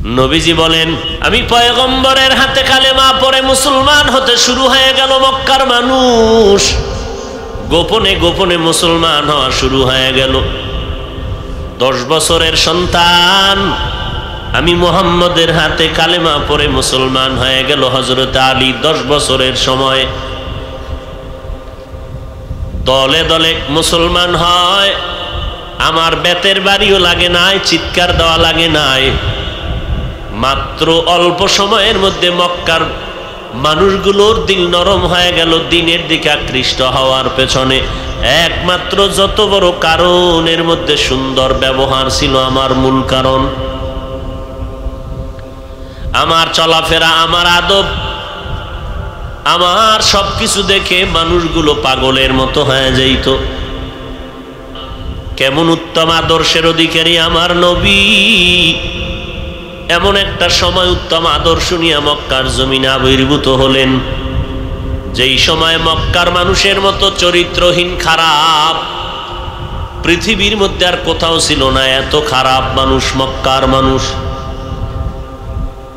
নবীজি বলেন, আমি পয়গম্বরের হাতে কালেমা পড়ে মুসলমান হতে শুরু হয়ে গেল মক্কার মানুষ, গোপনে গোপনে মুসলমান হওয়া শুরু হয়ে গেল। 10 বছরের সন্তান আমি মুহাম্মদের হাতে কালেমা পড়ে মুসলমান হয়ে গেল। হযরত আলী 10 বছরের সময় দলে দলে মুসলমান হয়। আমার বেতের বাড়িও লাগে নাই, চিৎকার দেওয়া লাগে নাই। মাত্র অল্প সময়ের মধ্যে মক্কার মানুষগুলোর দিল নরম হয়ে গেল দিনের দিকে আকৃষ্ট হওয়ার পেছনে। একমাত্র যত বড় কারণের মধ্যে সুন্দর ব্যবহার ছিল আমার মূল কারণ। আমার চলাফেরা, আমার আদব, আমার সবকিছু দেখে মানুষগুলো পাগলের মতো হয়ে যাইত। কেমন উত্তম আদর্শের অধিকারী আমার নবী! এমন একটা সময় উত্তম আদর্শ নিয়ে মক্কার জমিনে আবির্ভূত হলেন, যেই সময় মক্কার মানুষের মতো চরিত্রহীন খারাপ পৃথিবীর মধ্যে আর কোথাও ছিল না। এত খারাপ মানুষ মক্কার মানুষ।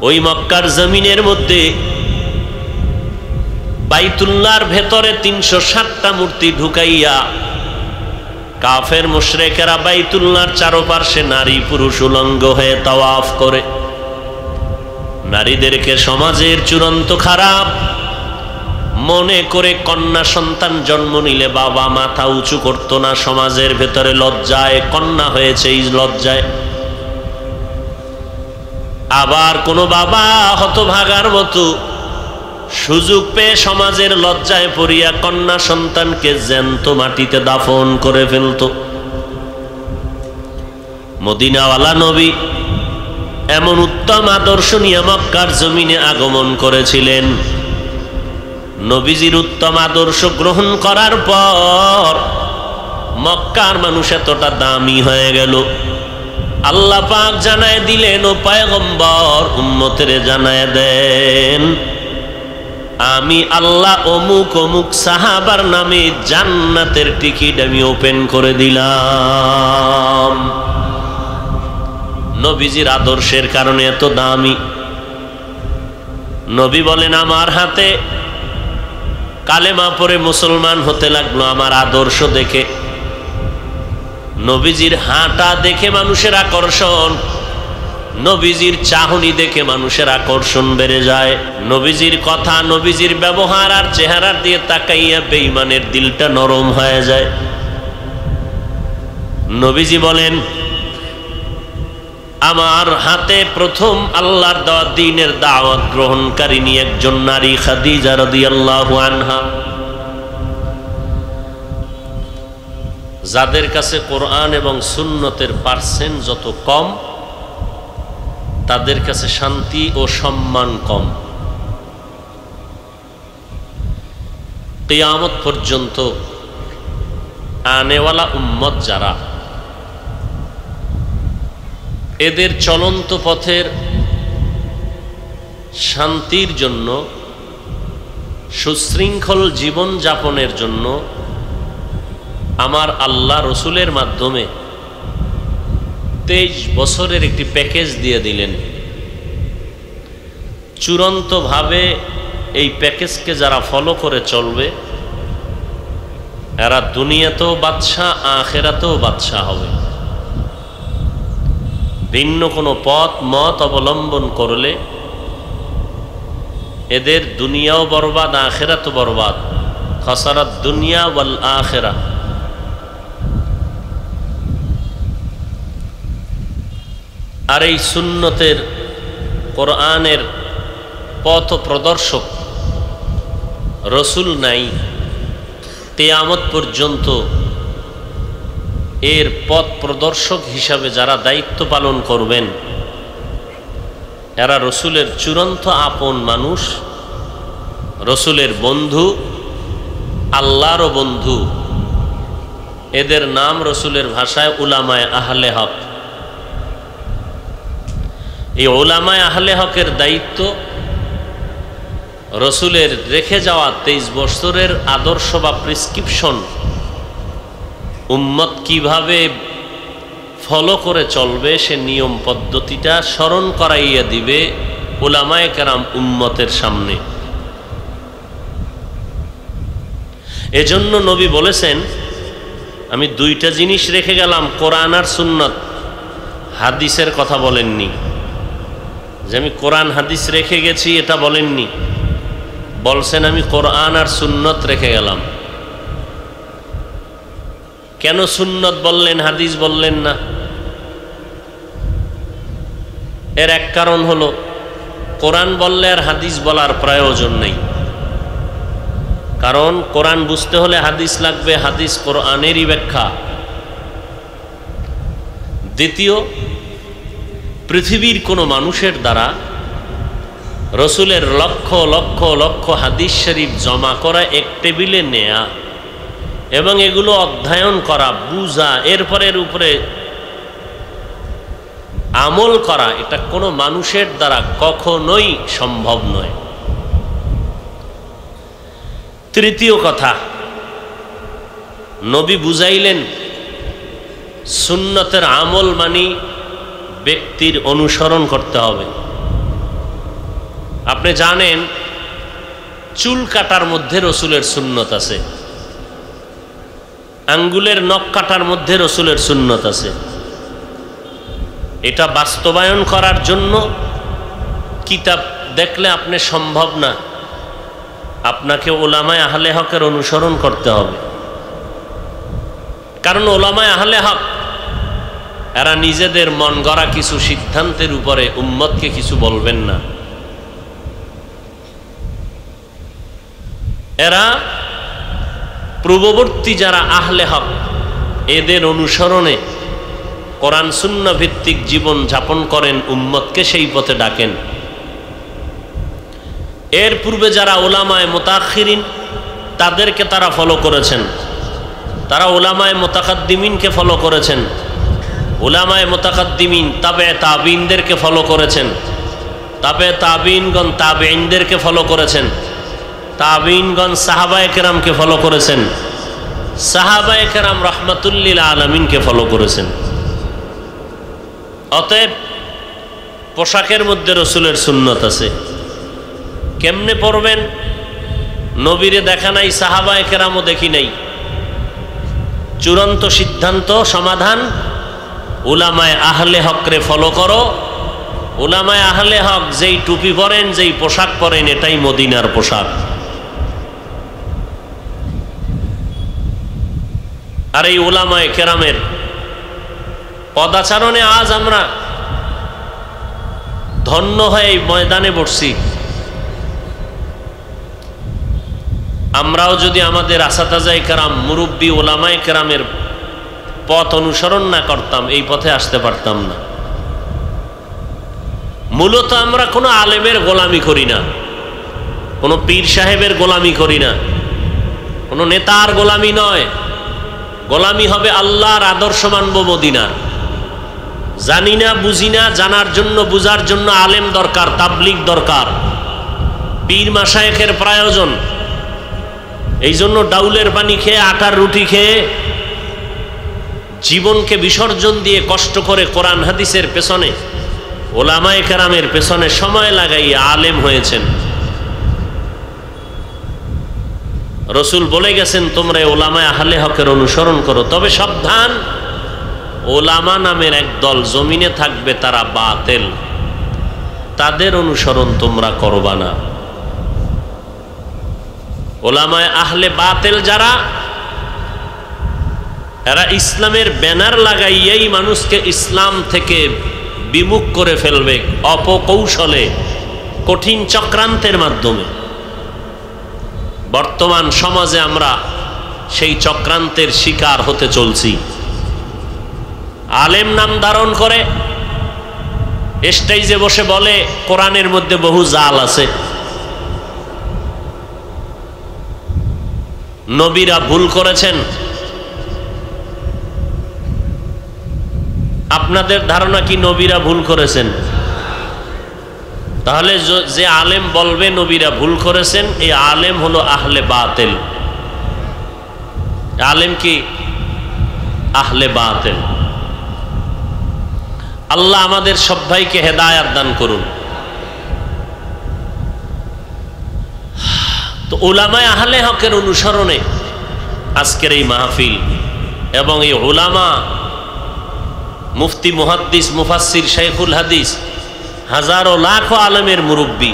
ওই মক্কার জমিনের মধ্যে বাইতুল্লাহর ভেতরে 360টা মূর্তি ঢুকাইয়া কাফের মুশরিকেরা বাইতুল্লাহর চারপাশে নারী পুরুষ উলঙ্গ হয়ে তাওয়াফ করে। নারীদেরকে সমাজের চূড়ান্ত খারাপ মনে করে কন্যা সন্তান জন্ম নিলে বাবা মাথা উঁচু করত না, সমাজের ভেতরে লজ্জায় কন্যা হয়েছে এই লজ্জায়। আবার কোনো বাবা হতভাগার মতো সুযোগ পেয়ে সমাজের লজ্জায় পড়িয়া কন্যা সন্তানকে জ্যান্ত মাটিতে দাফন করে ফেলত। মদিনাওয়ালা নবী এমন উত্তম আদর্শ নিয়ে মক্কার জমিনে আগমন করেছিলেন। নবীজির উত্তম আদর্শ গ্রহণ করার পর মক্কার মানুষ এতটা দামি হয়ে গেল, আল্লাহ পাক জানায় দিলেন, ও পয়গম্বর উম্মতের জানায় দেন, আমি আল্লাহ অমুক অমুক সাহাবার নামে জান্নাতের টিকিট আমি ওপেন করে দিলাম। নবীজির আদর্শের কারণে এত দামি। নবী বলেন, আমার হাতে কালেমা পড়ে মুসলমান হতে লাগলো আমার আদর্শ দেখে। নবীজির হাঁটা দেখে মানুষের আকর্ষণ, নবীজির চাহনি দেখে মানুষের আকর্ষণ বেড়ে যায়। নবীজির কথা, নবীজির ব্যবহার আর চেহারার দিয়ে তাকাইয়া বেঈমানের দিলটা নরম হয়ে যায়। নবীজি বলেন, আমার হাতে প্রথম আল্লাহর দেওয়া দ্বীনের দাওয়াত গ্রহণকারিণী একজন নারী, খাদিজা রাদিয়াল্লাহু আনহা। যাদের কাছে কোরআন এবং সুন্নতের পার্সেন্ট যত কম, তাদের কাছে শান্তি ও সম্মান কম। কিয়ামত পর্যন্ত আনেওয়ালা উম্মত যারা, এদের চলন্ত পথের শান্তির জন্য, সুশৃঙ্খল জীবন যাপনের জন্য আমার আল্লাহ রসুলের মাধ্যমে 23 বছরের একটি প্যাকেজ দিয়ে দিলেন। চূড়ান্তভাবে এই প্যাকেজকে যারা ফলো করে চলবে, এরা দুনিয়াতেও বাদশা, আখিরাতেও বাদশা হবে। ভিন্ন কোনো পথ মত অবলম্বন করলে এদের দুনিয়াও বরবাদ, আখিরাতও বরবাদ। খাসারাত দুনিয়া ওয়াল আখিরা। আর এই সুন্নতের কোরআনের পথ প্রদর্শক রসুল নাই, কিয়ামত পর্যন্ত এর পথ প্রদর্শক হিসাবে যারা দায়িত্ব পালন করবেন, এরা রসুলের চূড়ান্ত আপন মানুষ, রসুলের বন্ধু, আল্লাহরও বন্ধু। এদের নাম রসুলের ভাষায় উলামায়ে আহলে হক। এই উলামায়ে আহলে হকের দায়িত্ব রসুলের রেখে যাওয়া 23 বছরের আদর্শ বা প্রেসক্রিপশন উম্মত কিভাবে ফলো করে চলবে, সে নিয়ম পদ্ধতিটা স্মরণ করাইয়া দিবে উলামায়ে কেরাম উম্মতের সামনে। এজন্য নবী বলেছেন, আমি দুইটা জিনিস রেখে গেলাম, কোরআন আর সুন্নত। হাদিসের কথা বলেননি, যে আমি কোরআন হাদিস রেখে গেছি এটা বলেননি, বলছেন আমি কোরআন আর সুন্নত রেখে গেলাম। কেন সুন্নত বললেন, হাদিস বললেন না? এর এক কারণ হলো, কোরআন বললে আর হাদিস বলার প্রয়োজন নেই, কারণ কোরআন বুঝতে হলে হাদিস লাগবে, হাদিস কোরআনেরই ব্যাখ্যা। দ্বিতীয়, পৃথিবীর কোনো মানুষের দ্বারা রসুলের লক্ষ লক্ষ লক্ষ হাদিস শরীফ জমা করা, এক টেবিলে নেয়া এবং এগুলো অধ্যয়ন করা, বুঝা, এরপরের উপরে আমল করা, এটা কোনো মানুষের দ্বারা কখনোই সম্ভব নয়। তৃতীয় কথা, নবী বুঝাইলেন সুন্নতের আমল মানি ব্যক্তির অনুসরণ করতে হবে। আপনি জানেন চুল কাটার মধ্যে রসুলের সুন্নত আছে, আঙ্গুলের নখ কাটার মধ্যে রসুলের সুন্নত আছে। এটা বাস্তবায়ন করার জন্য কিতাব দেখলে আপনি সম্ভব না, আপনাকে ওলামায়ে আহলে হকের অনুসরণ করতে হবে। কারণ ওলামায়ে আহলে হক এরা নিজেদের মন গড়া কিছু সিদ্ধান্তের উপরে উম্মতকে কিছু বলবেন না। এরা পূর্ববর্তী যারা আহলে হক, এদের অনুসরণে কোরআন সুন্নাহ ভিত্তিক জীবন যাপন করেন, উম্মতকে সেই পথে ডাকেন। এর পূর্বে যারা উলামায়ে মুতাআখিরিন, তাদেরকে তারা ফলো করেছেন, তারা উলামায়ে মুতাকাদ্দিমিনকে ফলো করেছেন, উলামায়ে মুতাকাদ্দিমিন তাবে তাবিনদেরকে ফলো করেছেন, তাবে তাবিনগণ তাবেইনদেরকে ফলো করেছেন, তাবিনগণ সাহাবায়ে কেরামকে ফলো করেছেন, সাহাবায়ে কেরাম রাহমাতুল লিল আলামিনকে ফলো করেছেন। অতএব পোশাকের মধ্যে রসুলের সুন্নত আছে। কেমনে পড়বেন? নবীরে দেখা নাই, সাহাবায়ে কেরামও দেখি নাই। চূড়ান্ত সিদ্ধান্ত, সমাধান, উলামায়ে আহলে হকরে ফলো করো। উলামায়ে আহলে হক যেই টুপি পরেন, যেই পোশাক পরেন, এটাই মদিনার পোশাক। আর এই উলামায়ে কেরামের পদাচারণে আজ আমরা ধন্য হয়ে এই ময়দানে বসছি। আমরাও যদি আমাদের আসাতাজায়ে কেরাম, মুরব্বী উলামায়ে কেরামের পথ অনুসরণ না করতাম, এই পথে আসতে পারতাম না। মূলত আমরা কোনো আলেমের গোলামি করি না, কোনো পীর সাহেবের গোলামি করি না, কোনো নেতার গোলামি নয়। গোলামি হবে আল্লাহর, আদর্শ মানব মদিনার। জানি না, বুঝি না, জানার জন্য, বুঝার জন্য আলেম দরকার, তাবলিগ দরকার, পীর মাশায়েখের প্রয়োজন। এই জন্য ডাউলের পানি খেয়ে, আটার রুটি খেয়ে, জীবনকে বিসর্জন দিয়ে কষ্ট করে কোরআন হাদিসের পেছনে, ওলামায়ে কেরামের পেছনে সময় লাগাইয়া আলেম হয়েছেন। রসুল বলে গেছেন, তোমরা ওলামায়ে আহলে হকের অনুসরণ করো। তবে সাবধান, ওলামা নামের এক দল জমিনে থাকবে, তারা বাতিল, তাদের অনুসরণ তোমরা করবা না। ওলামায়ে আহলে বাতিল যারা, এরা ইসলামের ব্যানার লাগাইয়াই মানুষকে ইসলাম থেকে বিমুখ করে ফেলবে, অপকৌশলে, কঠিন চক্রান্তের মাধ্যমে। বর্তমান সমাজে আমরা সেই চক্রান্তের শিকার হতে চলছি। আলেম নাম ধারণ করে স্টেজে বসে বলে কোরআনের মধ্যে বহু জাল আছে, নবীরা ভুল করেছেন। আপনাদের ধারণা কি নবীরা ভুল করেছেন? তাহলে যে আলেম বলবে নবীরা ভুল করেছেন, এই আলেম হলো আহলে বাতিল। আলেম কি? আহলে বাতিল। আল্লাহ আমাদের সব ভাইকে হেদায়াত দান করুন। তো উলামায়ে আহলে হকের অনুসরণে আজকের এই মাহফিল এবং এই উলামা মুফতি মুহাদ্দিস মুফাসসির শাইখুল হাদিস হাজারো লাখো আলেমের মুরব্বী।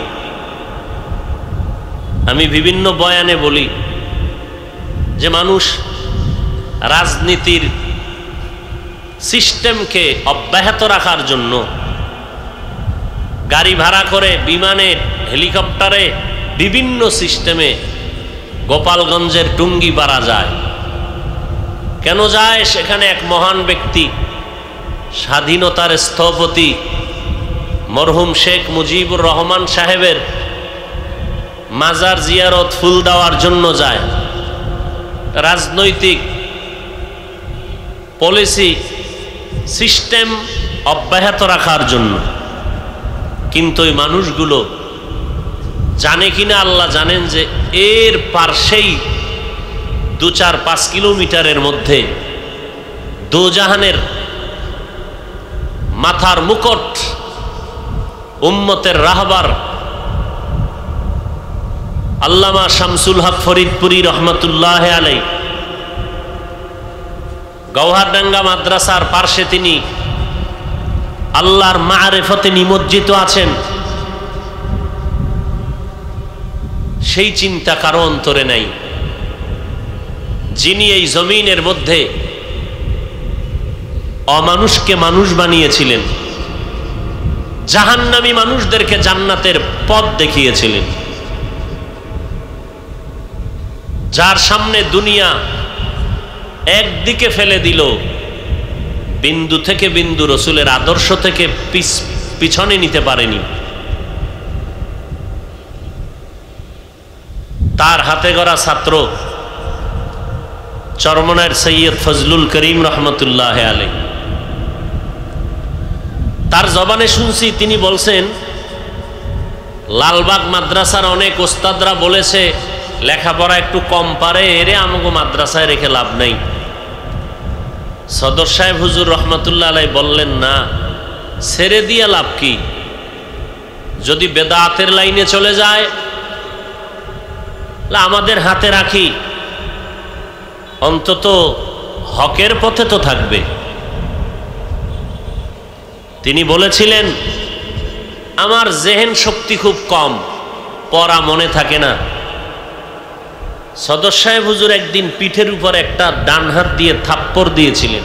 আমি বিভিন্ন বয়ানে বলি যে মানুষ রাজনীতির সিস্টেমকে অব্যাহত রাখার জন্য গাড়ি ভাড়া করে, বিমানে, হেলিকপ্টারে, বিভিন্ন সিস্টেমে গোপালগঞ্জের টুঙ্গিপাড়া যায়। কেন যায়? সেখানে এক মহান ব্যক্তি, স্বাধীনতার স্থপতি মরহুম শেখ মুজিবুর রহমান সাহেবের মাজার জিয়ারত ফুল দেওয়ার জন্য যায়। রাজনৈতিক পলিসি সিস্টেম অব্যাহত রাখার জন্য। কিন্তু ওই মানুষগুলো জানে কিনা আল্লাহ জানেন যে এর পার্শ্বেই 2-4-5 কিলোমিটারের মধ্যে দোজাহানের মাথার মুকুট উম্মতের রাহবার আল্লামা শামসুল হক ফরিদপুরি রহমতুল্লাহ আলাইহি গওহারডাঙ্গা মাদ্রাসার পার্শ্বে তিনি আল্লাহর মারিফতে নিমজ্জিত আছেন। সেই চিন্তা কারো অন্তরে নাই, যিনি এই জমিনের মধ্যে অমানুষকে মানুষ বানিয়েছিলেন, জাহান্নামী মানুষদেরকে জান্নাতের পথ দেখিয়েছিলেন, যার সামনে দুনিয়া একদিকে ফেলে দিল, বিন্দু থেকে বিন্দু রসুলের আদর্শ থেকে পিছনে নিতে পারেনি। তার হাতে গড়া ছাত্র চরমনায়ের সৈয়দ ফজলুল করিম রহমতুল্লাহ আলাইহি, তার জবানে শুনছি তিনি বলছেন, লালবাগ মাদ্রাসার অনেক ওস্তাদরা বলেছে লেখাপড়া একটু কম পারে, এরে আমাকে মাদ্রাসায় রেখে লাভ নাই। সদর সাহেব হুজুর রহমতুল্লাহ আলাইহি বললেন, না, ছেড়ে দিয়ে লাভ কি? যদি বেদাতের লাইনে চলে যায় আমাদের হাতে রাখি, অন্তত হকের পথে তো থাকবে। তিনি বলেছিলেন, আমার জেহেন শক্তি খুব কম, পড়া মনে থাকে না। সদর সাহেব হুজুর একদিন পিঠের উপর একটা ডান হাত দিয়ে থাপ্পড় দিয়েছিলেন,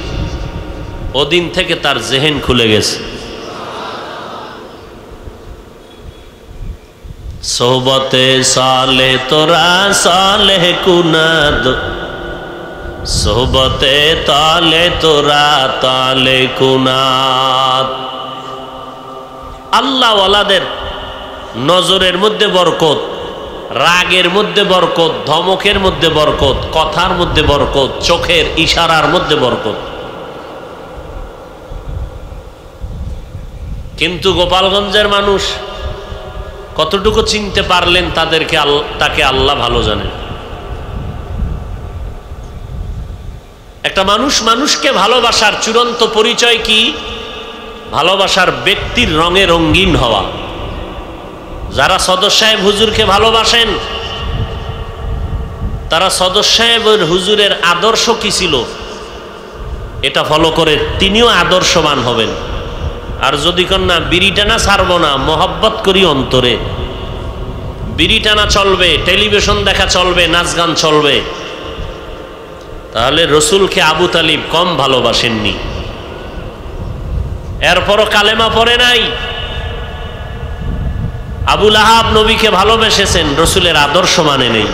ওদিন থেকে তার জেহেন খুলে গেছে। সোহবতে সালে তোরা সালেহ কুনাদ, সোহবতে তালে তোরা তালে কুনাদ। আল্লাহ ওয়ালাদের নজরের মধ্যে বরকত, রাগের মধ্যে বরকত, ধমকের মধ্যে বরকত, কথার মধ্যে বরকত, চোখের ইশারার মধ্যে বরকত। কিন্তু গোপালগঞ্জের মানুষ কতটুকু চিনতে পারলেন তাকে আল্লাহ ভালো জানেন। একটা মানুষ মানুষকে ভালোবাসার চূড়ান্ত পরিচয় কি? ভালোবাসার ব্যক্তির রঙে রঙিন হওয়া। যারা সদর সাহেব হুজুরকে ভালোবাসেন তারা সদর সাহেবের হুজুরের আদর্শ কি ছিল এটা ফলো করে তিনিও আদর্শবান হবেন। আর যদি কন্যা বিড়ি টানা ছাড়ব না, মহব্বত করি অন্তরে, বিড়ি টানা চলবে, টেলিভিশন দেখা চলবে, নাচ গান চলবে, তাহলে রসুলকে আবু তালিব কম ভালোবাসেননি। এরপরও কালেমা পড়ে নাই। আবু লাহাব নবীকে ভালোবেসেছেন, রসুলের আদর্শ মানে নেই।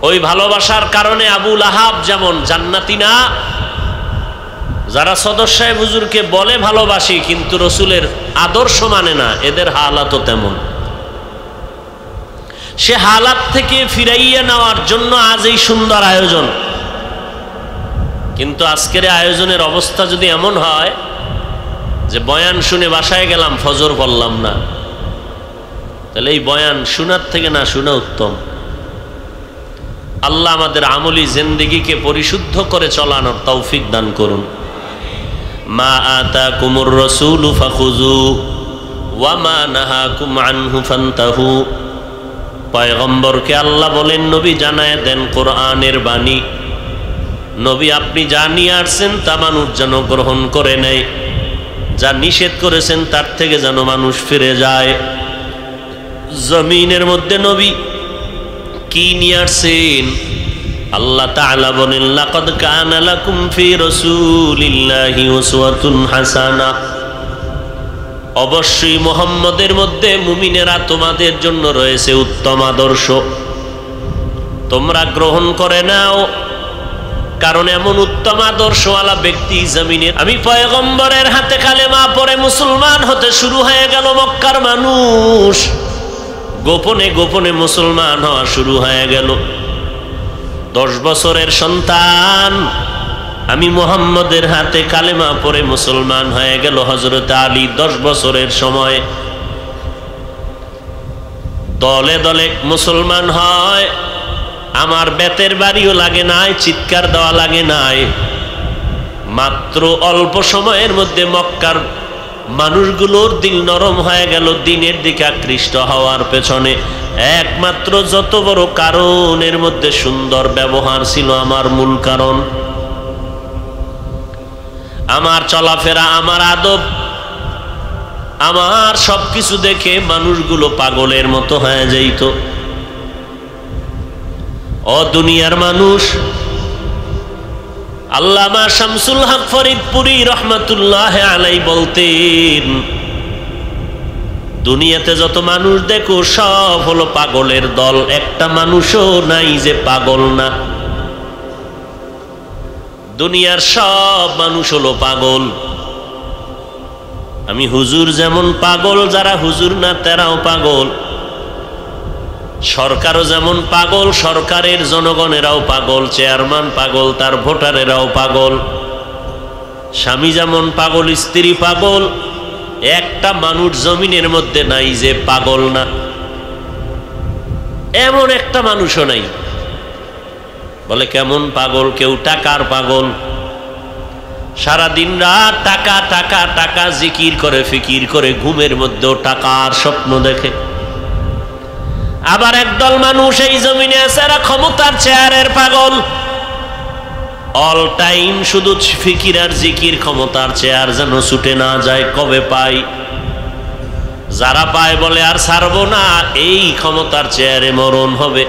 ওই ভালোবাসার কারণে আবু লাহাব যেমন জান্নাতি না, যারা সদর সাহেব হুজুরকে বলে ভালোবাসি কিন্তু রসুলের আদর্শ মানে না, এদের হালাতও তেমন। সে হালাত থেকে ফিরাইয়া নেওয়ার জন্য আজ এই সুন্দর আয়োজন। কিন্তু আজকের আয়োজনের অবস্থা যদি এমন হয় যে বয়ান শুনে বাসায় গেলাম, ফজর পড়লাম না, তাহলে এই বয়ান শোনার থেকে না শোনা উত্তম। আল্লাহ আমাদের আমলি জিন্দেগিকে পরিশুদ্ধ করে চলানোর তৌফিক দান করুন। মা আতাকুমুর রাসূলু ফাখুযু ওয়া মা নাহাকুম আনহু ফান্তাহু। পয়গম্বরকে আল্লাহ বলেন, নবী জানায় দেন কোরআনের বাণী, নবী আপনি যা নিয়ে আসছেন তা মানুষ যেন গ্রহণ করে নেয়, যা নিষেধ করেছেন তার থেকে যেন মানুষ ফিরে যায়। জমিনের মধ্যে নবী কি নিয়ে আসছেন? আল্লাহ তাআলা বলেন, লাকাদ কানা লাকুম ফি রাসূলিল্লাহি উসওয়াতুন হাসানা। অবশ্যই মুহাম্মদের মধ্যে মুমিনেরা তোমাদের জন্য রয়েছে উত্তম আদর্শ, তোমরা গ্রহণ করে নাও। কারণ এমন উত্তম আদর্শওয়ালা ব্যক্তি জমিনে, আমি পয়গম্বরের হাতে কালেমা পড়ে মুসলমান হতে শুরু হয়ে গেল মক্কার মানুষ, গোপনে গোপনে মুসলমান হওয়া শুরু হয়ে গেল। 10 বছরের সন্তান আমি মুহাম্মদের হাতে কালেমা পড়ে মুসলমান হয়ে গেল। হযরত আলী 10 বছরের সময় দলে দলে মুসলমান হয়। আমার বেতের বাড়িও লাগে নাই, চিৎকার দেওয়া লাগে নাই। মাত্র অল্প সময়ের মধ্যে মক্কার মানুষগুলোর দিল নরম হয়ে গেল দিনের দিকে আকৃষ্ট হওয়ার পেছনে। একমাত্র যত বড় কারণের মধ্যে সুন্দর ব্যবহার ছিল আমার মূল কারণ। আমার চলাফেরা, আমার আদব, আমার সবকিছু দেখে মানুষগুলো পাগলের মতো হয়ে যাইত। ও দুনিয়ার মানুষ, আল্লামা শামসুল হক ফরিদপুরি রহমাতুল্লাহ আলাই বলতেন, দুনিয়াতে যত মানুষ দেখো সব হলো পাগলের দল, একটা মানুষও নাই যে পাগল না। দুনিয়ার সব মানুষ হলো পাগল। আমি হুজুর যেমন পাগল, যারা হুজুর না তারাও পাগল। সরকারও যেমন পাগল, সরকারের জনগণেরাও পাগল। চেয়ারম্যান পাগল, তার ভোটারেরাও পাগল। স্বামী যেমন পাগল, স্ত্রী পাগল। একটা মানুষ জমিনের মধ্যে নাই যে পাগল না, এমন একটা মানুষও নাই। বলে কেমন পাগল? কেউ টাকার পাগল, সারাদিন রাত টাকা টাকা টাকা জিকির করে, ফিকির করে, ঘুমের মধ্যেও টাকার স্বপ্ন দেখে। আবার একদল মানুষ এই জমিনে আছে, এরা ক্ষমতার চেয়ারের পাগল। অল টাইম শুধু ফিকির আর জিকির, ক্ষমতার চেয়ার যেন ছুটে না যায়, কবে পাই। যারা পায় বলে আর ছাড়বো না, এই ক্ষমতার চেয়ারে মরণ হবে।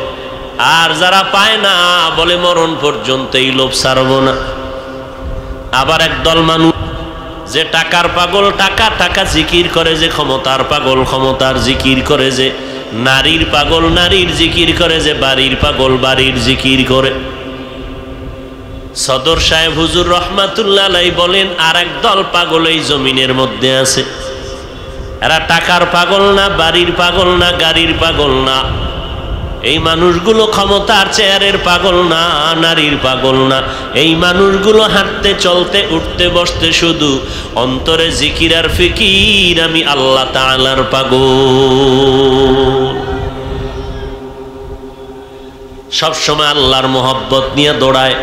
আর যারা পায় না বলে মরণ পর্যন্ত এই লোভ ছাড়বো না। আবার একদল মানুষ যে টাকার পাগল, টাকা টাকা জিকির করে, যে ক্ষমতার পাগল, ক্ষমতার জিকির করে, যে নারীর পাগল, নারীর জিকির করে, যে বাড়ির পাগল, বাড়ির জিকির করে। সদর সাহেব হুজুর রহমাতুল্লাহ আলাইহি বলেন, আর একদল পাগল এই জমিনের মধ্যে আছে। এরা টাকার পাগল না, বাড়ির পাগল না, গাড়ির পাগল না। এই মানুষগুলো ক্ষমতার চেয়ারের পাগল না, নারীর পাগল না। এই মানুষগুলো হাঁটতে চলতে উঠতে বসতে শুধু অন্তরে জিকির আর ফিকির, আমি আল্লাহ তাআলার পাগল। সবসময় আল্লাহর মোহব্বত নিয়ে দৌড়ায়।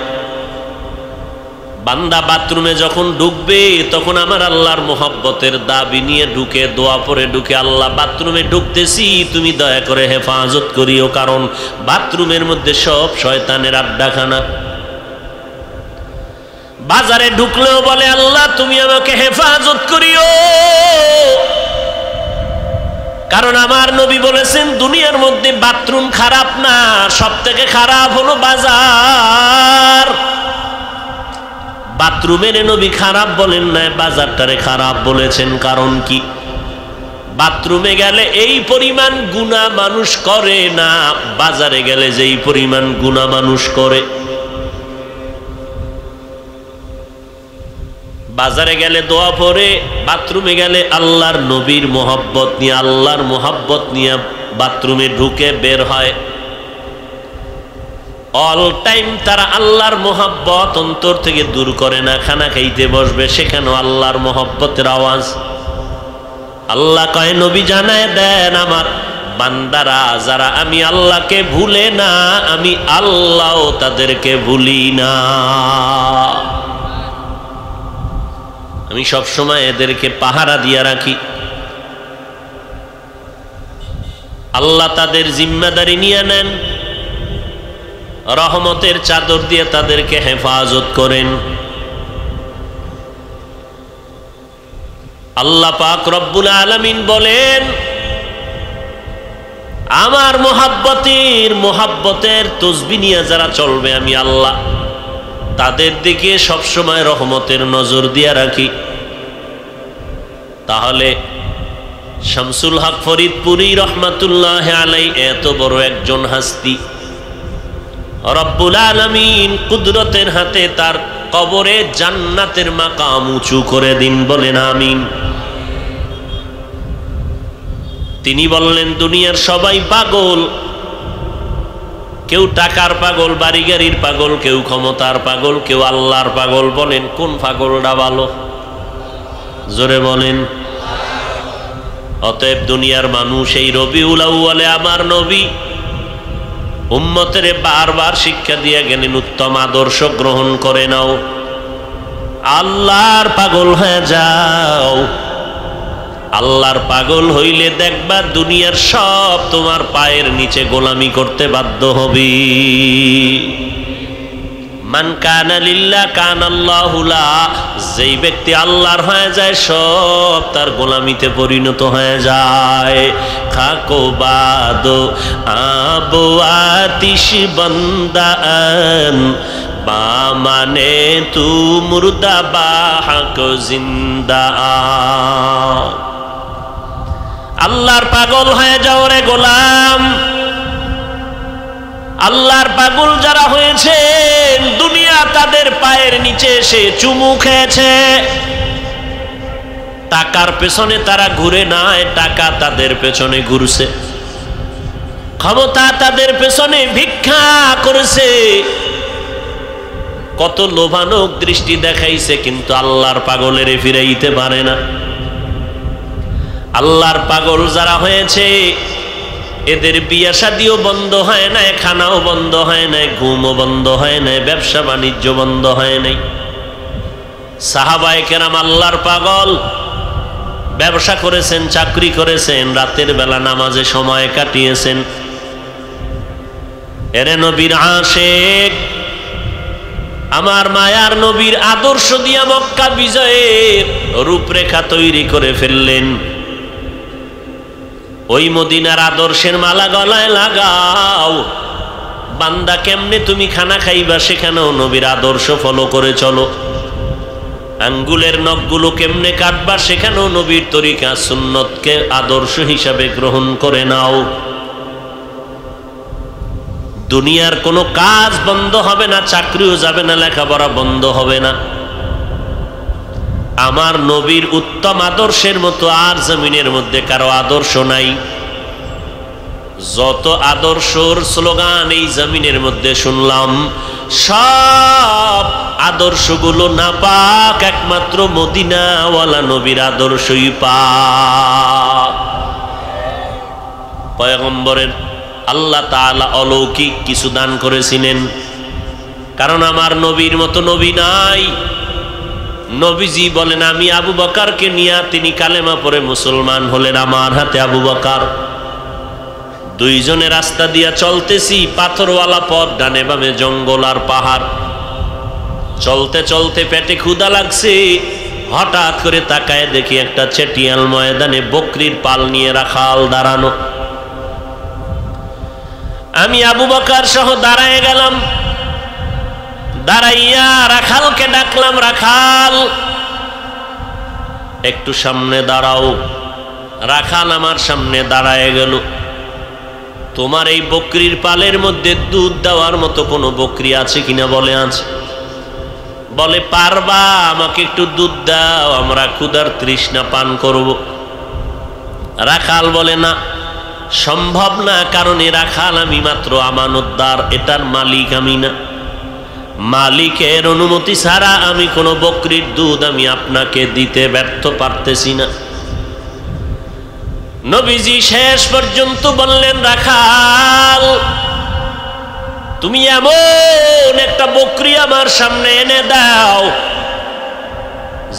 বান্দা বাথরুমে যখন ঢুকবে তখন আমার আল্লাহর মোহব্বতের দাবি নিয়ে ঢুকে, দোয়া পড়ে ঢুকে, আল্লাহ বাথরুমে ঢুকতেছি, তুমি দয়া করে হেফাজত করিও, কারণ বাথরুমের মধ্যে সব শয়তানের আড্ডাখানা। বাজারে ঢুকলেও বলে, আল্লাহ তুমি আমাকে হেফাজত করিও, কারণ আমার নবী বলেছেন দুনিয়ার মধ্যে বাথরুম খারাপ না, সব থেকে খারাপ হলো বাজার। বাথরুমের নবী খারাপ বলেন না, বাজারটারে খারাপ বলেছেন। কারণ কি? বাথরুমে গেলে এই পরিমাণ গুনাহ মানুষ করে না, বাজারে গেলে যেই পরিমাণ গুনাহ মানুষ করে। বাজারে গেলে দোয়া পড়ে, বাথরুমে গেলে আল্লাহর নবীর মোহব্বত নিয়ে, আল্লাহর মোহব্বত নিয়ে বাথরুমে ঢুকে বের হয়। অল টাইম তারা আল্লাহর মোহব্বত অন্তর থেকে দূর করে না। খানা খাইতে বসবে, সেখানেও আল্লাহর মোহব্বতের আওয়াজ। আল্লাহ কয়, নবী জানায় দেন আমার বান্দারা যারা আমি আল্লাহকে ভুলে না, আমি আল্লাহও তাদেরকে ভুলি না। আমি সব সময় এদেরকে পাহারা দিয়ে রাখি। আল্লাহ তাদের জিম্মাদারি নিয়ে নেন, রহমতের চাদর দিয়ে তাদেরকে হেফাজত করেন। আল্লাহ পাক রব্বুল আলামিন বলেন, আমার মোহাব্বতের তসবিহ নিয়ে যারা চলবে আমি আল্লাহ তাদের দিকে সবসময় রহমতের নজর দিয়ে রাখি। তাহলে শামসুল হক ফরিদপুরি রহমাতুল্লাহ আলাই এত বড় একজন হাস্তি, রব্বুল আলামিন কুদরতের হাতে তার কবরে জান্নাতের মাকাম উঁচু করে দিন, বলেন আমিন। তিনি বললেন, দুনিয়ার সবাই পাগল, কেউ টাকার পাগল, বাড়ি গাড়ির পাগল, কেউ ক্ষমতার পাগল, কেউ আল্লাহর পাগল। বলেন কোন পাগলটা ভালো? জোরে বলেন। অতএব দুনিয়ার মানুষ এই রবিউল আউয়ালে আমার নবী উম্মতের বারবার শিক্ষা দিয়ে গেলেন, উত্তম আদর্শ গ্রহণ করে নাও, আল্লাহর পাগল হয়ে যাও। আল্লাহর পাগল হইলে দেখবা দুনিয়ার সব তোমার পায়ের নিচে গোলামি করতে বাধ্য হবে। মান কানা লিল্লাহ কানাল্লাহু লা, যেই ব্যক্তি আল্লাহর হয়ে যায় সব তার গোলামিতে পরিণত হয়ে যায়। খাকো বাদো আবো আতিশ বন্দান, বা মানে তু মুর্দা বা হক জিন্দা। আল্লাহর পাগল হয়ে যাও রে গোলাম। আল্লাহর পাগল যারা হয়েছেন দুনিয়া তাদের পায়ের নিচে এসে চুমু খেয়েছে। টাকার পেছনে তারা ঘুরে নাই, টাকা তাদের পেছনে ঘুরছে। ক্ষমতা তাদের পেছনে ভিক্ষা করেছে। কত লোভানক দৃষ্টি দেখাইছে, কিন্তু আল্লাহর পাগলের ফিরাইতে পারে না। আল্লাহর পাগল যারা হয়েছে এদের বিয়া শাদিও বন্ধ হয় নাই, খানাও বন্ধ হয় নাই, ঘুমও বন্ধ হয় নাই, ব্যবসা বাণিজ্য বন্ধ হয় নাই। সাহাবায়ে কেরাম আল্লাহর পাগল, ব্যবসা করেছেন, চাকরি করেছেন, রাতের বেলা নামাজে সময় কাটিয়েছেন। এরে নবীর আশিক, আমার মায়ার নবীর আদর্শ দিয়া মক্কা বিজয়ের রূপরেখা তৈরি করে ফেললেন। ওই মদিনার আদর্শের মালা গলায় লাগাও। বান্দা কেমনে তুমি খানা খাইবা সেখানেও নবীর আদর্শ ফলো করে চলো। আঙ্গুলের নখগুলো কেমনে কাটবা সেখানেও নবীর তরিকা সুন্নতকে আদর্শ হিসাবে গ্রহণ করে নাও। দুনিয়ার কোনো কাজ বন্ধ হবে না, চাকরিও যাবে না, লেখাপড়া বন্ধ হবে না। আমার নবীর উত্তম আদর্শের মতো আর জমিনের মধ্যে কারো আদর্শ নাই। যত আদর্শর স্লোগান এই জমিনের মধ্যে শুনলাম, সব আদর্শগুলো নাপাক, একমাত্র মদিনাওয়ালা নবীর আদর্শই পাক। পয়গম্বরের আল্লাহ তাআলা অলৌকিক কিছু দান করেছিলেন, কারণ আমার নবীর মতো নবী নাই। নবীজি বলেন, আমি আবু বকরকে নিয়ে, তিনি কালেমা পড়ে মুসলমান হলেন আমার হাতে। আবু বকর দুইজনে রাস্তা দিয়া চলতেছি, পাথরওয়ালা পথ, ডানে বামে জঙ্গল আর পাহাড়। চলতে চলতে পেটে ক্ষুধা লাগছে, হঠাৎ করে তাকায় দেখি একটা চেটিয়াল ময়দানে বকরির পাল নিয়ে রাখাল দাঁড়ানো। আমি আবু বকর সহ দাঁড়ায় গেলাম। দাঁড়াইয়া রাখালকে ডাকলাম, রাখাল একটু সামনে দাঁড়াও। রাখাল আমার সামনে দাঁড়ায় গেল। তোমার এই বকরির পালের মধ্যে দুধ দেওয়ার মতো কোনো বকরি আছে কিনা? বলে আছে। বলে পারবা, আমাকে একটু দুধ দাও, আমরা ক্ষুধার তৃষ্ণা পান করব। রাখাল বলে না, সম্ভব না, কারণ এ রাখাল আমি মাত্র আমানতদার, এটার মালিক আমি না। মালিকের অনুমতি ছাড়া আমি কোনো বকরির দুধ আমি আপনাকে দিতে ব্যর্থ পারতেছি না। নবীজি শেষ পর্যন্ত বললেন, রাখাল তুমি এমন একটা বকরি আমার সামনে এনে দাও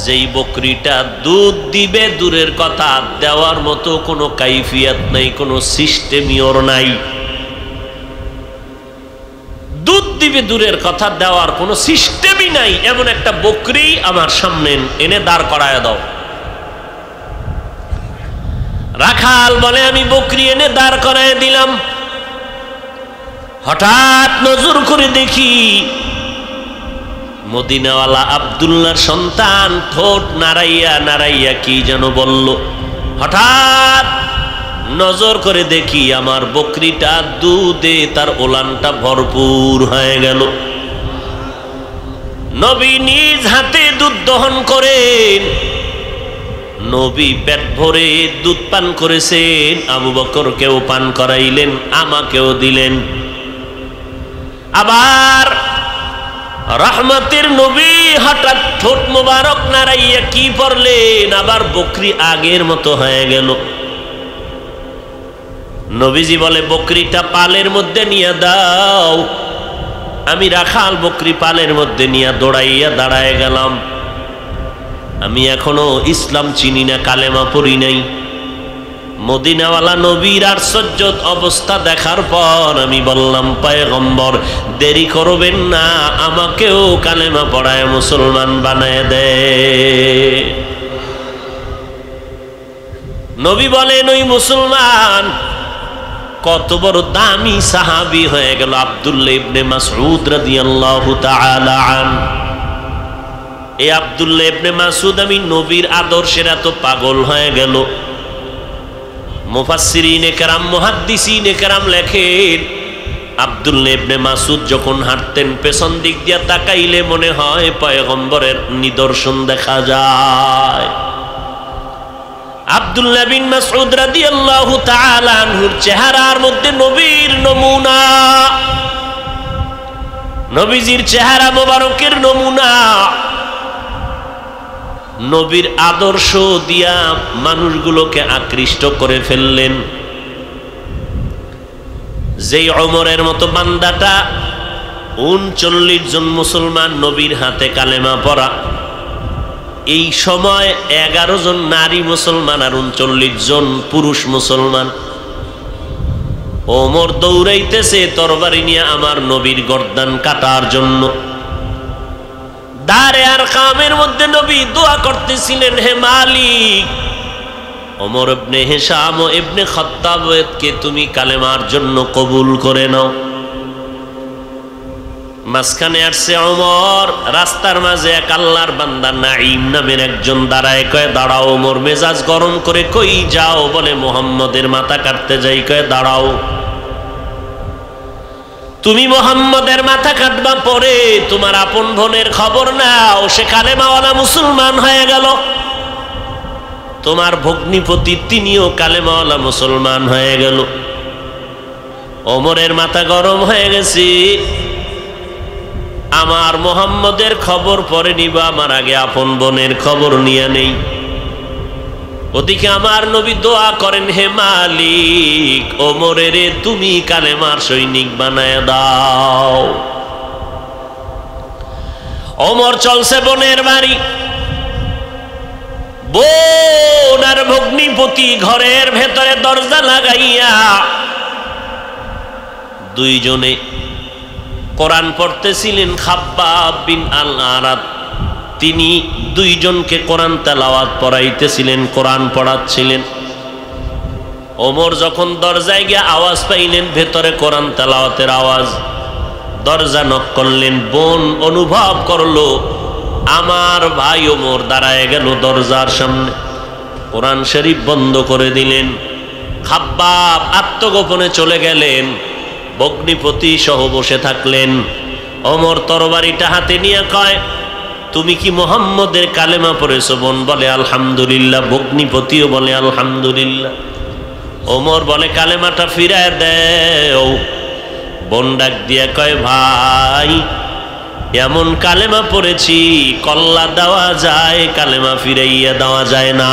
যেই বকরিটা দুধ দিবে দূরের কথা, দেওয়ার মতো কোনো কাইফিয়াত নাই, কোনো সিস্টেমই ওর নাই। দুধ দিবে দূরের কথা, দেওয়ার কোনো সিস্টেমই নাই, এমন একটা বকরি আমার সামনে এনে দাঁড় করায় দাও। রাখাল বলে আমি বকরি এনে দাঁড় করায় দিলাম। হঠাৎ নজর করে দেখি মদিনাওয়ালা আব্দুল্লাহর সন্তান ঠোঁট নাড়াইয়া নাড়াইয়া কি যেন বলল। হঠাৎ নজর করে দেখি আমার বকরিটা দুধে তার ওলানটা ভরপুর হয়ে গেল। নবী নিজ হাতে দুধ দহন করেন, নবী পেট ভরে দুধ পান করেছেন, আবু বকরকেও পান করাইলেন, আমাকেও দিলেন। আবার রহমতের নবী হঠাৎ ঠোঁট মোবারক নাড়াইয়া কি পড়লেন, আবার বকরি আগের মতো হয়ে গেল। নবীজি বলে বকরিটা পালের মধ্যে নিয়ে দাও। আমি রাখাল বকরি পালের মধ্যে নিয়ে দৌড়াইয়া দাঁড়ায় গেলাম। আমি এখনো ইসলাম চিনি না, কালেমা পড়ি নাই। মদিনাওয়ালা নবীর আশ্চর্য অবস্থা দেখার পর আমি বললাম, পয়গম্বর দেরি করবেন না, আমাকেও কালেমা পড়ায় মুসলমান বানায় দে। নবী বলেন ওই মুসলমান কত বড় দামি সাহাবী হয়ে গেল, আব্দুল্লাহ ইবনে মাসউদ রাদিয়াল্লাহু তাআলা আনহু। এই আব্দুল্লাহ ইবনে মাসউদ আমি নবীর আদর্শের এত পাগল হয়ে গেল। মুফাসসিরিনে কেরাম মুহাদ্দিসিনে কেরাম লেখেন, আব্দুল্লাহ ইবনে মাসউদ যখন হাঁটতেন পেছন দিক দিয়ে তাকাইলে মনে হয় পয়গম্বরের নিদর্শন দেখা যায়। আব্দুল্লাহ বিন মাসউদ রাদিয়াল্লাহু তাআলা আনহুর চেহারার মধ্যে নবীর নমুনা, নবীজির চেহারা মোবারকের নমুনা, নবীর আদর্শ দিয়া মানুষগুলোকে আকৃষ্ট করে ফেললেন। যেই ওমরের মতো বান্দাটা ৩৯ জন মুসলমান নবীর হাতে কালেমা পড়া, এই সময় ১১ জন নারী মুসলমান আর ৩৯ জন পুরুষ মুসলমান। ওমর দৌড়াইতেছে তরবারি নিয়ে আমার নবীর গর্দান কাটার জন্য। দারে আর কামের মধ্যে নবী দোয়া করতেছিলেন, হে মালিক, ওমর ইবনে হিশাম ও ইবনে খাত্তাবকে তুমি কালেমার জন্য কবুল করে নাও। মাঝখানে আসছে ওমর, রাস্তার মাঝে এক আল্লাহর বান্দা নাঈম নামের একজন দাঁড়ায়, কয় দাঁড়াও। ওমর মেজাজ গরম করে কই যাও, বলে মুহাম্মদের মাথা কাটতে যাই। কয় দাঁড়াও, তুমি মুহাম্মদের মাথা কাটবা, পরে তোমার আপন বোনের খবর নাও, সে কালেমাওয়ালা মুসলমান হয়ে গেল। তোমার ভগ্নিপতি তিনিও কালেমাওয়ালা মুসলমান হয়ে গেল। ওমরের মাথা গরম হয়ে গেছে, আমার মুহাম্মদের খবর পরে নিবা, আমার আগে আপন বোনের খবর নিয়ে নেই। ওদিকে আমার নবী দোয়া করেন, হে মালিক, ওমরের তুমি কালেমার সৈনিক বানায় দাও। ওমর চলছে বোনের বাড়ি, বোন আর ভগ্নিপতি ঘরের ভেতরে দরজা লাগাইয়া দুইজনে কোরআন পড়তেছিলেন। খাব্বাব বিন আল আরাত তিনি দুইজনকে কোরআন তেলাওয়াত পড়াইতেছিলেন, কোরআন পড়াচ্ছিলেন। ওমর যখন দরজায় গিয়ে আওয়াজ পাইলেন ভেতরে কোরআন তেলাওয়াতের আওয়াজ, দরজা নক করলেন। বোন অনুভব করলো আমার ভাই ওমর দাঁড়ায় গেল দরজার সামনে, কোরআন শরীফ বন্ধ করে দিলেন। খাব্বাব আত্মগোপনে চলে গেলেন, ভগ্নিপতি সহ বসে থাকলেন। ওমর তরবারিটা হাতে নিয়ে কয়, তুমি কি মুহাম্মদের কালেমা পড়েছো? বোন বলে আলহামদুলিল্লাহ, ভগ্নিপতিও বলে আলহামদুলিল্লাহ। ওমর বলে কালেমাটা ফিরায় দেও। বোন ডাক দিয়া কয়, ভাই এমন কালেমা পড়েছি কল্লা দেওয়া যায়, কালেমা ফিরাইয়া দেওয়া যায় না।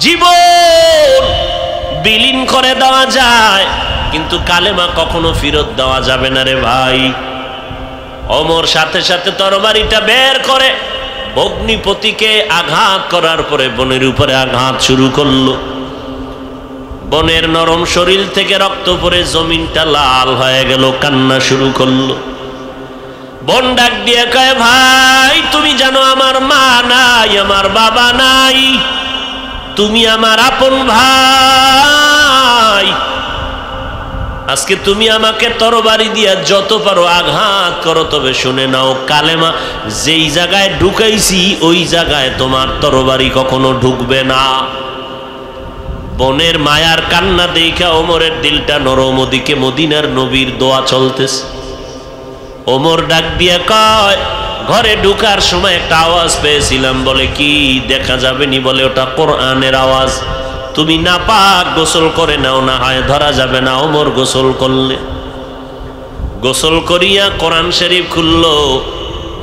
জীবন বিলীন করে দেওয়া যায়, কিন্তু কালেমা কখনো ফেরত দেওয়া যাবে না রে ভাই। ওমর সাথে সাথে তরবারিটা বের করে ভগ্নিপতিকে আঘাত করার পরে বোনের উপরে আঘাত শুরু করলো। বোনের নরম শরীর থেকে রক্ত পড়ে জমিনটা লাল হয়ে গেল, কান্না শুরু করলো। বোন ডাক দিয়ে কয়, ভাই তুমি জানো আমার মা নাই, আমার বাবা নাই, তুমি আমার আপন ভাই, আজকে তুমি আমাকে তরবারি দিয়া যত পারো আঘাত করো, তবে শুনে নাও কালেমা যেই জায়গায় ঢুকাইছি ওই জায়গায় তোমার তরবারি কখনো ঢুকবে না। বোনের মায়ার কান্না দেখা ওমরের দিলটা নরম, ওদিকে মদিনার নবীর দোয়া চলতেছে। ওমর ডাক দিয়া কয়, ঘরে ঢুকার সময় একটা আওয়াজ পেয়েছিলাম। বলে কি? দেখা যাবে নি? বলে ওটা কোরআনের আওয়াজ, তুমি নাপাক, গোসল করে নাও, না হয় ধরা যাবে না। ওমর গোসল করলে, গোসল করিয়া কোরআন শরীফ খুললো।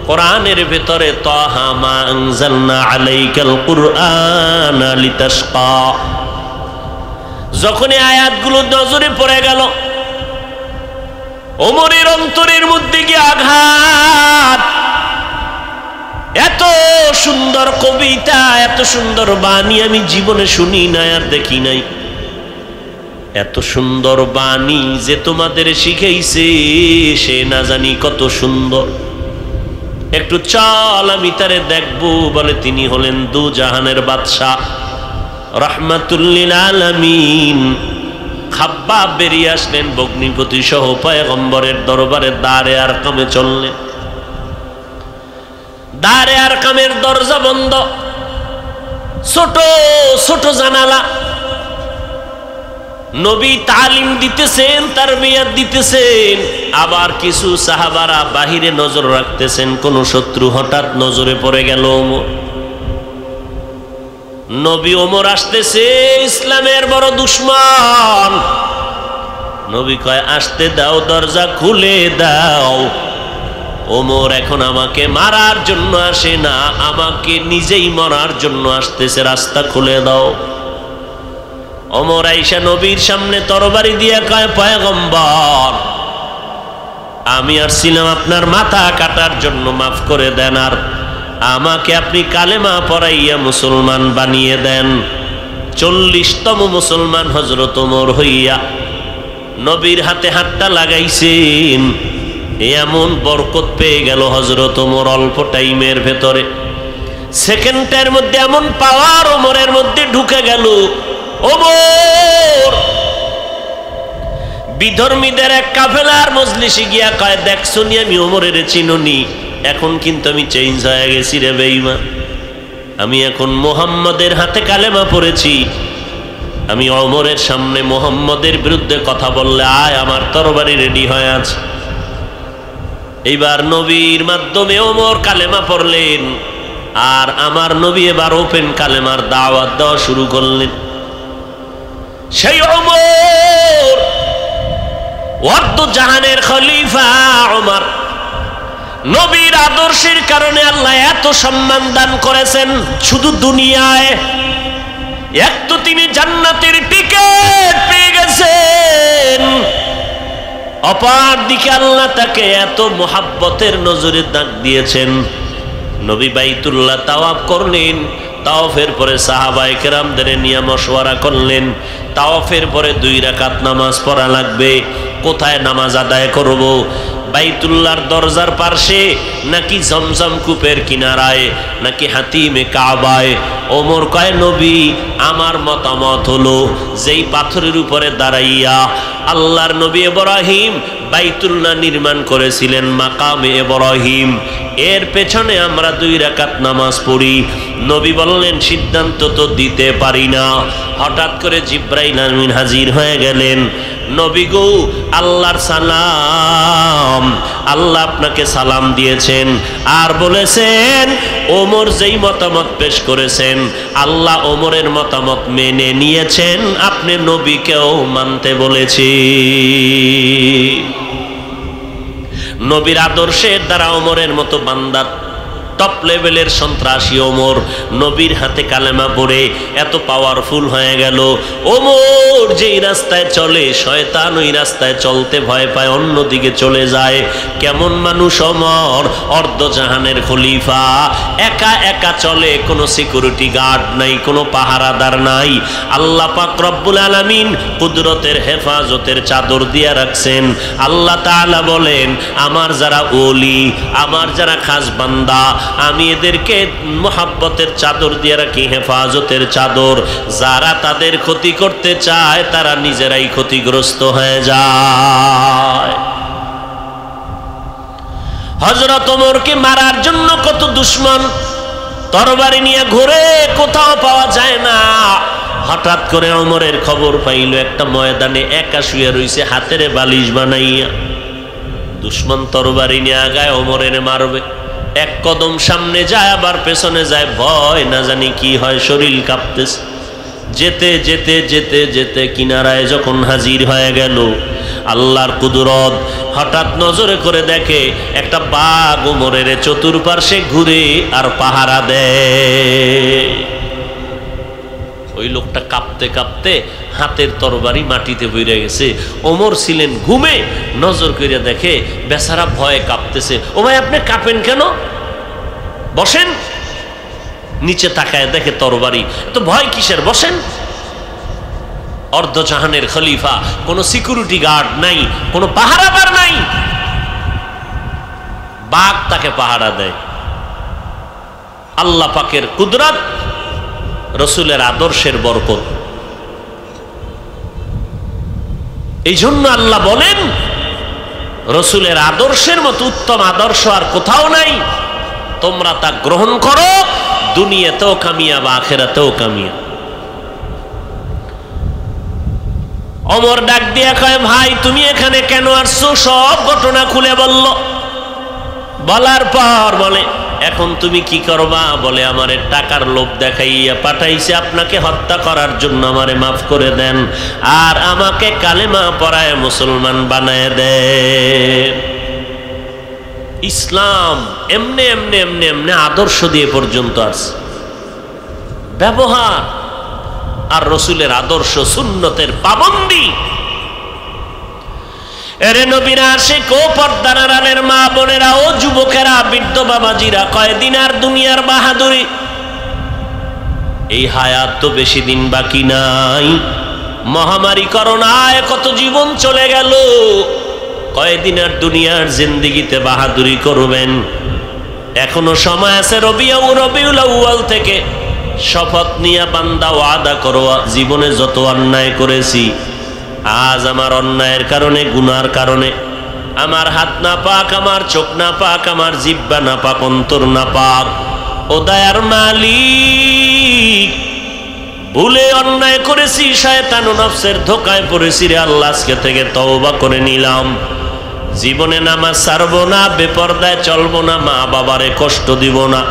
কোরআনের ভেতরে তাহা মা আনজালনা আলাইকাল কুরআনা লিতাশকা, যখনই আয়াতগুলো নজরে পড়ে গেল ওমরের অন্তরের মধ্যে গিয়ে আঘাত। এত সুন্দর কবিতা, এত সুন্দর বাণী আমি জীবনে শুনি নাই আর দেখি নাই। এত সুন্দর বাণী যে তোমাদের শিখাইছে সে না জানি কত সুন্দর। একটু চল আমি তারে দেখবো। বলে তিনি হলেন দু জাহানের বাদশাহ, রাহমাতুল্লিল আলামিন। খাব্বাব বেরিয়ে আসলেন ভগ্নিপতি সহ পয়গম্বরের দরবারে দারে আরকামে চললেন। দারে আরকামের দরজা বন্ধ, ছোট ছোট জানালা। নবী তালিম দিতেছেন, তারবিয়াত দিতেছেন, আবার কিছু সাহাবারা বাহিরে নজর রাখতেছেন। কোন শত্রু হঠাৎ নজরে পড়ে গেল ওমর। নবী ওমর আসতেছে, ইসলামের বড় দুশমন। নবী কয়, আসতে দাও, দরজা খুলে দাও। ওমর এখন আমাকে মারার জন্য আসে না, আমাকে নিজেই মরার জন্য আসতেছে, রাস্তা খুলে দাও। ওমর আইসা নবীর সামনে তরবারি দিয়ে কয়, পয়গম্বর আমি আসছিলাম আপনার মাথা কাটার জন্য, মাফ করে দেন, আর আমাকে আপনি কালেমা পড়াইয়া মুসলমান বানিয়ে দেন। 40তম মুসলমান হযরত ওমর হইয়া নবীর হাতে হাতটা লাগাইছেন। এমন বরকত পেয়ে গেল হযরত ওমর অল্প টাইমের ভেতরে, সেকেন্ডের মধ্যে এমন পাওয়ার ওমরের মধ্যে ঢুকে গেল। ওমর বিধর্মীদের এক কাফেলার মজলিসে গিয়া কয়, দেখছো নি আমি ওমরের চিনুনি, এখন কিন্তু আমি চেঞ্জ হয়ে গেছি রে বেঈমান। আমি এখন মুহাম্মদের হাতে কালেমা পড়েছি। আমি ওমরের সামনে মুহাম্মদের বিরুদ্ধে কথা বললে আয়, আমার তরবারি রেডি হয়ে আছে। এইবার নবীর মাধ্যমে ওমর কালেমা পড়লেন, আর আমার নবী এবার ওপেন কালেমার দাওয়াত দেওয়া শুরু করলেন। সেই ওমর ওয়ার্দ জাহানের খলিফা ওমর, নবীর আদর্শের কারণে আল্লাহ এত সম্মান দান করেছেন। শুধু দুনিয়ায় এক তো তিনি জান্নাতের টিকিট পেয়ে গেছেন, অপর দিকে আল্লাহ তাকে এত মোহাব্বতের নজরে দাগ দিয়েছেন। নবী বাইতুল্লাহ তাওয়াফ করলেন, তাওয়াফের পরে সাহাবায়ে কেরামদের নিয়ে মশওয়ারা করলেন, তাওয়াফের পরে 2 রাকাত নামাজ পড়া লাগবে, কোথায় নামাজ আদায় করব? বাইতুল্লাহর দরজার পাশে, নাকি জমজম কূপের কিনারায়, নাকি হাতিমে কাবায়? ওমর কয়, নবী আমার মতামত হলো যেই পাথরের উপরে দাঁড়াইয়া আল্লাহর নবী ইব্রাহিম বাইতুল্লাহ নির্মাণ করেছিলেন, মাকামে ইব্রাহিম, এর পেছনে আমরা 2 রাকাত নামাজ পড়ি। নবী বললেন, সিদ্ধান্ত তো দিতে পারি না। হঠাৎ করে জিব্রাইল আমিন হাজির হয়ে গেলেন। নবী গো, আল্লাহর সালাম, আল্লাহ আপনাকে সালাম দিয়েছেন, আর বলেছেন ওমর যেই মতামত পেশ করেছেন আল্লাহ ওমরের মতামত মেনে নিয়েছেন, আপনি নবীকেও মানতে বলেছি। নবীর আদর্শের দ্বারা ওমরের মতো বান্দার টপ লেভেলের সন্ত্রাসী ওমর নবীর হাতে কালেমা পড়ে এত পাওয়ারফুল হয়ে গেল। ওমর যেই রাস্তায় চলে শয়তান ওই রাস্তায় চলতে ভয় পায়, অন্যদিকে চলে যায়। কেমন মানুষ ওমর, অর্ধজাহানের খলিফা, একা একা চলে, কোনো সিকিউরিটি গার্ড নাই, কোনো পাহারাদার নাই। আল্লাহ পাক রব্বুল আলামিন কুদরতের হেফাজতের চাদর দিয়ে রাখছেন। আল্লাহ তাআলা বলেন, আমার যারা ওলি, আমার যারা খাস বান্দা, আমি এদেরকে মোহাব্বতের চাদর দিয়ে রাখি, হেফাজতের চাদর। যারা তাদের ক্ষতি করতে চায় তারা নিজেরাই ক্ষতিগ্রস্ত হয়ে যায়। হযরত ওমরকে মারার জন্য কত দুশমন তরবারি নিয়ে ঘুরে, কোথাও পাওয়া যায় না। হঠাৎ করে ওমরের খবর পাইল একটা ময়দানে একা শুয়ে রইছে হাতের বালিশ বানাইয়া। দুশমন তরবারি নিয়ে আগায় ওমরের মারবে, এক কদম সামনে যায় আবার পেছনে যায়, ভয় না জানি কি হয়, শরীর কাঁপতেছে। যেতে যেতে যেতে যেতে কিনারায় যখন হাজির হয়ে গেল, আল্লাহর কুদরত, হঠাৎ নজরে করে দেখে একটা বাঘ ওমরের চতুর্পার্শ্বে ঘুরে আর পাহারা দেয়। ওই লোকটা কাঁপতে কাঁপতে হাতের তরবারি মাটিতে পড়ে গেছে। ওমর ছিলেন ঘুমে, নজর করে দেখে বেচারা ভয়ে কাঁপতেছে। ও ভাই, আপনি কাঁপেন কেন? বসেন। নিচে তাকায় দেখে তরবারি, তো ভয় কিসের, বসেন। অর্ধজাহানের খলিফা, কোনো সিকিউরিটি গার্ড নাই, কোনো পাহারাদার নাই, বাঘ তাকে পাহারা দেয়। আল্লাহ পাকের কুদরত, রসুলের আদর্শের বরকত। এই জন্য আল্লাহ বলেন, রসুলের আদর্শের মতো উত্তম আদর্শ আর কোথাও নাই, তোমরা তা গ্রহণ করো, দুনিয়াতেও কামিয়াব আখিরাতেও কামিয়াব। ওমর ডাক দিয়া কয়, ভাই তুমি এখানে কেন আসছো? সব ঘটনা খুলে বলল। বলার পর বলে, এখন তুমি কি করবা? বলে, আমারে টাকার লোভ দেখাইয়া পাঠাইছে আপনাকে হত্যা করার জন্য, আমারে মাফ করে দেন আর আমাকে কালেমা পড়ায় মুসলমান বানায় দেন। ইসলাম এমনে এমনে এমনে এমনে আদর্শ দিয়ে পর্যন্ত আছে, ব্যবহার আর রসুলের আদর্শ, সুন্নতের পাবন্দি। এরে নবীর আশিক ও পর্দার আড়ালের মা বোনেরা ও যুবকেরা, বৃদ্ধ বাবাজিরা, কয়দিন আর দুনিয়ার বাহাদুরি, এই হায়াত তো বেশি দিন বাকি নাই। মহামারী করোনায় কত জীবন চলে গেল, কয়দিন আর দুনিয়ার জিন্দেগিতে বাহাদুরি করবেন? এখনো সময় আছে। রবিউল আউয়াল থেকে শপথ নিয়ে বান্দা ওয়াদা করো, জীবনে যত অন্যায় করেছি, আজ আমার অন্যায়ের কারণে, গুনার কারণে আমার হাত না পাক, আমার চোখ না পাক, আমার জিহ্বা না পাক, অন্তর না পাক, ও দয়ার মালিক, ভুলে অন্যায় করেছি, শয়তান ও নফসের ধোকায় পড়েছি রে আল্লাহ, আজকে থেকে তওবা করে নিলাম। জীবনে নামাজ ছাড়বো না, বেপরদায় চলবো না, মা বাবারে কষ্ট দিব না,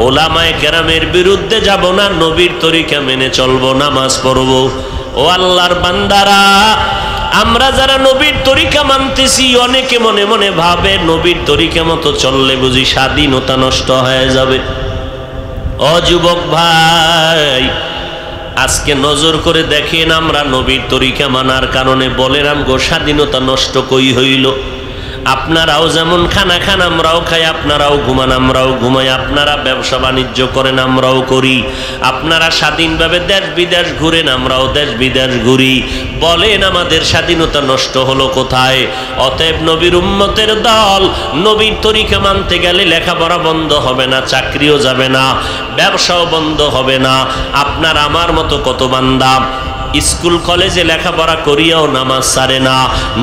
ওলামায়ে কেরামের বিরুদ্ধে যাব না, নবীর তরিকা মেনে চলবো, নামাজ পড়বো। ও আল্লাহর বান্দারা, আমরা যারা নবীর তরিকা মানতেছি, অনেকে মনে মনে ভাবে নবীর তরিকা মতো চললে বুঝি স্বাধীনতা নষ্ট হয়ে যাবে। ও যুবক ভাই, আজকে নজর করে দেখেন, আমরা নবীর তরিকা মানার কারণে বলেন আমগো স্বাধীনতা নষ্ট কই হইল? আপনারাও যেমন খানা খান আমরাও খাই, আপনারাও ঘুমান আমরাও ঘুমাই, আপনারা ব্যবসা বাণিজ্য করেন আমরাও করি, আপনারা স্বাধীনভাবে দেশ বিদেশ ঘুরেন আমরাও দেশ বিদেশ ঘুরি, বলেন আমাদের স্বাধীনতা নষ্ট হলো কোথায়? অতএব নবীর উম্মতের দল, নবীর তরিকা মানতে গেলে লেখাপড়া বন্ধ হবে না, চাকরিও যাবে না, ব্যবসাও বন্ধ হবে না। আপনার আমার মতো কত বান্দা স্কুল কলেজে লেখাপড়া করিয়াও নামাজ ছাড়ে না,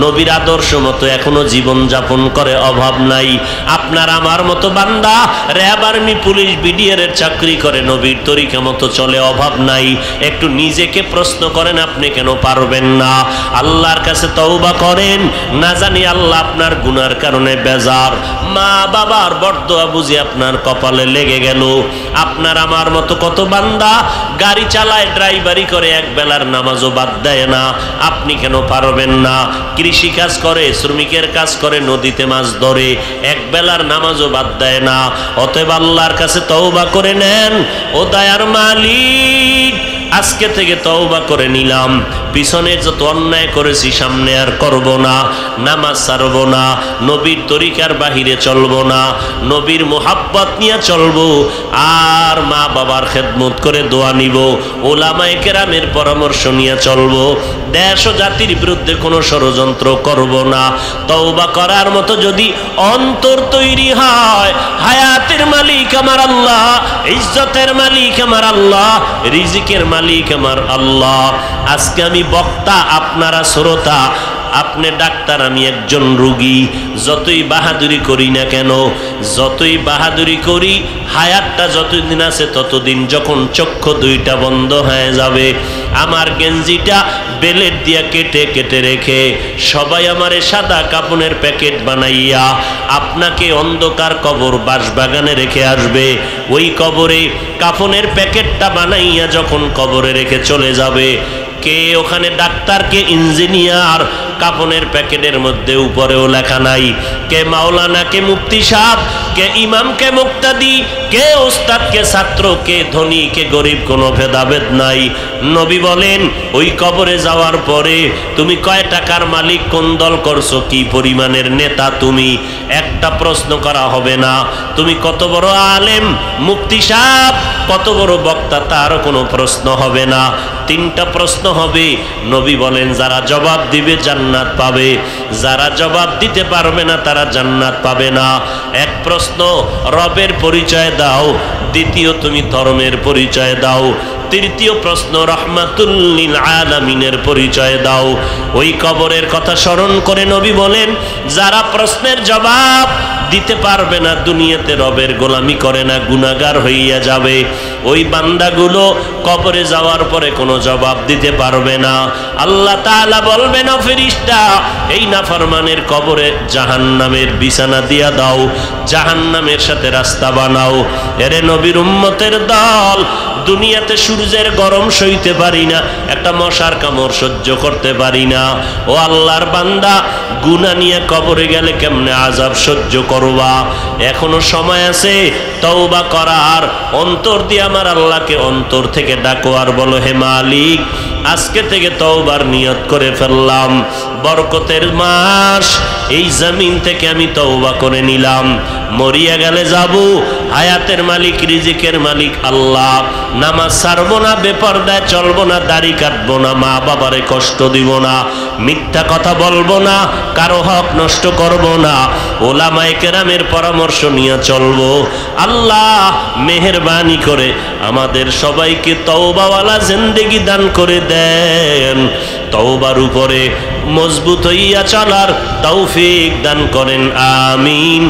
নবীর আদর্শ মতো এখনো জীবন যাপন করে, অভাব নাই। আপনার আমার মতো বান্দা র্যাব, আর্মি, পুলিশ, বিডিআর এর চাকরি করে, নবীর তরিকা মতো চলে, অভাব নাই। একটু নিজেকে প্রশ্ন করেন, আপনি কেন পারবেন না? আল্লাহর কাছে তওবা করেন, না জানি আল্লাহ আপনার গুনার কারণে বেজার, মা বাবার বরদোয়া বুঝি আপনার কপালে লেগে গেল। আপনার আমার মতো কত বান্দা গাড়ি চালায়, ড্রাইভারি করে, এক বেলার নামাজও বাদ দেয় না, আপনি কেন পারবেন না? কৃষি কাজ করে, শ্রমিকের কাজ করে, নদীতে মাছ ধরে, এক বেলার নামাজও বাদ দেয় না। অতএব আল্লাহর কাছে তওবা করে নেন। ও দয়ার মালিক, আজকে থেকে তওবা করে নিলাম, পিছনে যত অন্যায় করেছি সামনে আর করব না, নামাজ ছাড়ব না, নবীর তরিকার বাহিরে চলব না, নবীর মোহাব্বত নিয়ে চলব, আর মা বাবার খেদমত করে দোয়া নিব, ওলামায়ে কেরামের পরামর্শ নিয়ে চলব, দেশ ও জাতির বিরুদ্ধে কোনো ষড়যন্ত্র করব না। তওবা করার মতো যদি অন্তর তৈরি হয়, হায়াতের মালিক আমার আল্লাহ, ইজ্জতের মালিক আমার আল্লাহ, রিজিকের মালিক আমার আল্লাহ। আজকে আমি বক্তা, আপনারা শ্রোতা, আপনি ডাক্তার, আমি একজন রোগী। যতই বাহাদুরি করি না কেন, যতই বাহাদুরি করি, হায়াতটা যতদিন আছে ততদিন যখন চক্ষু দুইটা বন্ধ হয়ে যাবে, আমার গেঞ্জিটা বেলেট দিয়া কেটে কেটে রেখে সবাই আমারে সাদা কাপনের প্যাকেট বানাইয়া আপনাকে অন্ধকার কবর বাঁশবাগানে রেখে আসবে। ওই কবরে কাফনের প্যাকেটটা বানাইয়া যখন কবরে রেখে চলে যাবে, কে ওখানে ডাক্তার, কে ইঞ্জিনিয়ার, কাফনের প্যাকেটের মধ্যে উপরেও লেখা নাই কে মাওলানা, কে মুফতি সাহেব, কে ইমাম, কে মুক্তাদি, কে ওস্তাদ, কে ছাত্র, কে ধনী, কে গরিব, কোনো ভেদাভেদ নাই। নবী বলেন ওই কবরে যাওয়ার পরে তুমি কয় টাকার মালিক, কোন দল করছো, কি পরিমাণের নেতা তুমি, একটা প্রশ্ন করা হবে না। তুমি কত বড় আলেম, মুফতি সাহেব, কত বড় বক্তা, তারও কোনো প্রশ্ন হবে না। তিনটা প্রশ্ন হবে। নবী বলেন যারা জবাব দিবে জান্নাত পাবে, যারা জবাব দিতে পারবে না তারা জান্নাত পাবে না। এক প্রশ্ন, রবের পরিচয় দাও। দ্বিতীয়, তুমি ধর্মের পরিচয় দাও। তৃতীয় প্রশ্ন, রাহমাতুল লিল আলামিনের পরিচয় দাও। ওই কবরের কথা স্মরণ করে নবী বলেন যারা প্রশ্নের জবাব দিতে পারবে না, দুনিয়াতে রবের গোলামি করে না, গুনাহগার হইয়া যাবে। ওই বান্দাগুলো কবরে যাওয়ার পরে কোনো জবাব দিতে পারবে না। আল্লাহ তাআলা বলবেন, ও ফেরেশতা, এই নাফরমানের কবরে জাহান্নামের বিছানা দিয়া দাও, জাহান্নামের সাথে রাস্তা বানাও। এরে নবীর উম্মতের দল, দুনিয়াতে সূর্যের গরম সইতে পারি না, একটা মশার কামড় সহ্য করতে পারি না। ও আল্লাহর বান্দা, গুনাহ নিয়ে কবরে গেলে কেমনে আযাব সহ্য করবা? এখনো সময় আছে তওবা করার। অন্তর দিয়ে আমার আল্লাহকে অন্তর থেকে ডাকো আর বলো, হে মালিক, আজকে থেকে তওবার নিয়ত করে ফেললাম, বরকতের মাস, এই জমিন থেকে আমি তওবা করে নিলাম। মরিয়া গেলে যাব, হায়াতের মালিক, রিজিকের মালিক আল্লাহ। নামাজ ছাড়বো না, বেপরদায় চলবো না, দাড়ি কাটবো না, মা বাবারে কষ্ট দিব না, মিথ্যা কথা বলবো না, কারো হক নষ্ট করব না, ওলামায়ে কেরামের পরামর্শ নিয়ে চলবো। আল্লাহ মেহেরবানি করে আমাদের সবাইকে তওবাওয়ালা জিন্দেগি দান করে দেন, তওবার উপরে মজবুত হইয়া চলার তৌফিক দান করেন, আমিন।